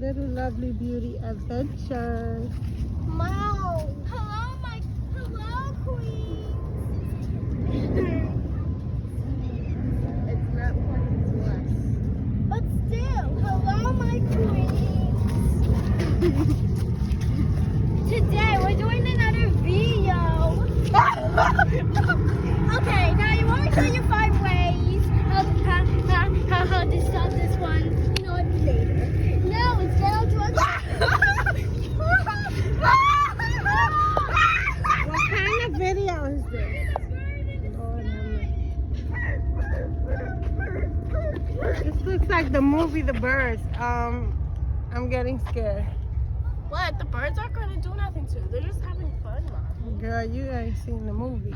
Little Lovely Beauty Adventure. Wow. Hello, queen. It's not pointing to us. But still, hello, my queens. Today we're doing another video. Okay, now you want me to tell you 5 ways how to stop this one. You know what? Later. No, it's down to us. What kind of video is this? This looks like the movie The Birds. I'm getting scared. What? The birds aren't going to do nothing to it. They're just having fun, Mom. Girl, you ain't seen the movie.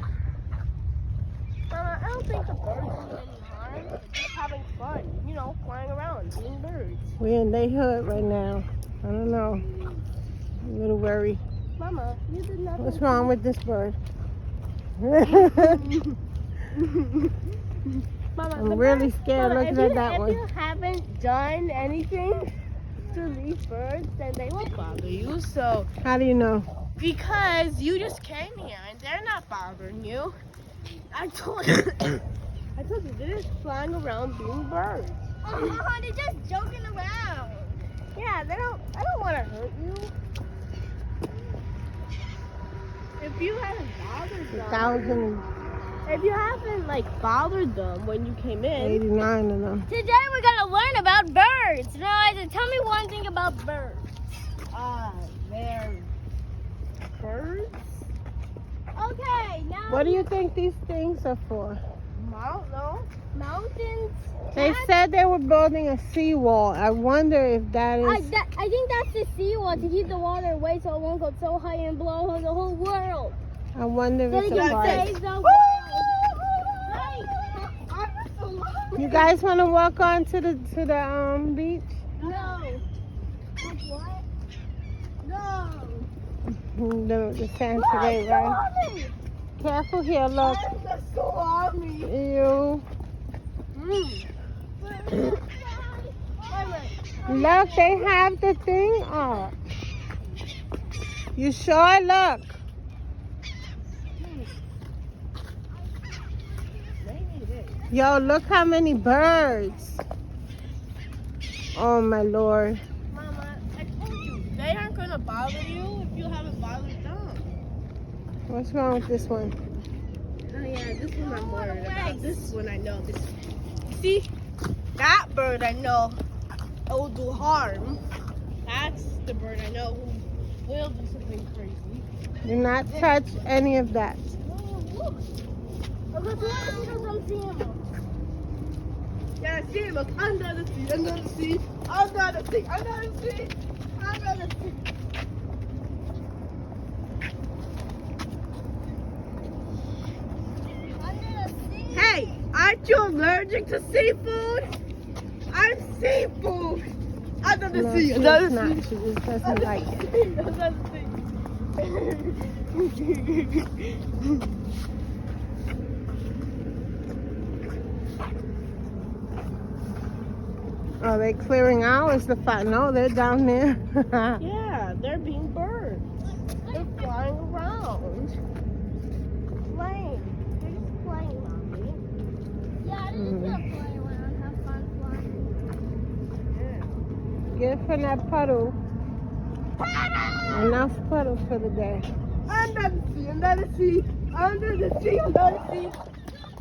I don't think the birds do any harm. They're just having fun. You know, flying around, being birds. We're in their hood right now. I don't know. I'm a little worried. Mama, you did nothing. What's wrong with this bird? Mama, I'm really scared looking at that one. If you haven't done anything to these birds, then they won't bother you. So, How do you know? because you just came here and they're not bothering you. I told you. They're just flying around being birds. Oh, they're just joking around. Yeah, I don't want to hurt you. If you haven't bothered them. If you haven't bothered them when you came in. 89 of them. Today we're gonna learn about birds. Now, tell me one thing about birds. They're birds. Okay, now. What do you think these things are for? I don't know. Mountains. They said they were building a seawall. I wonder if that is. I think that's the seawall to keep the water away so it won't go so high and blow on the whole world. I wonder if So it's they a can part. save the world. You guys want to walk on to the beach? No. What? No. The sand today, right? Careful here, look. That's so army. Ew. Look, they have the thing up. You sure? Look. Yo, look how many birds. Oh my Lord. Mama, I told you, they aren't gonna bother you if you haven't bothered them. What's wrong with this one? Oh yeah, this one I'm worried about. This one I know. See, that bird I know it will do harm. That's the bird I know who will do something crazy. Do not touch any of that. Oh, look. Look, I'm seeing him. Yeah, I see him. Look, under the sea, under the sea, under the sea, under the sea, under the sea. Hey, aren't you allergic to seafood? I'm seafood. Under the sea. She's not. She just doesn't like it. Are they clearing ours to find? No, they're down there. Yeah, they're being birds. They're flying around. Playing. They're just playing, Mommy. Yeah, they're just gonna play around, have fun flying. Get from that puddle. Enough puddle for the day. Under the sea, under the sea, under the sea, under the sea.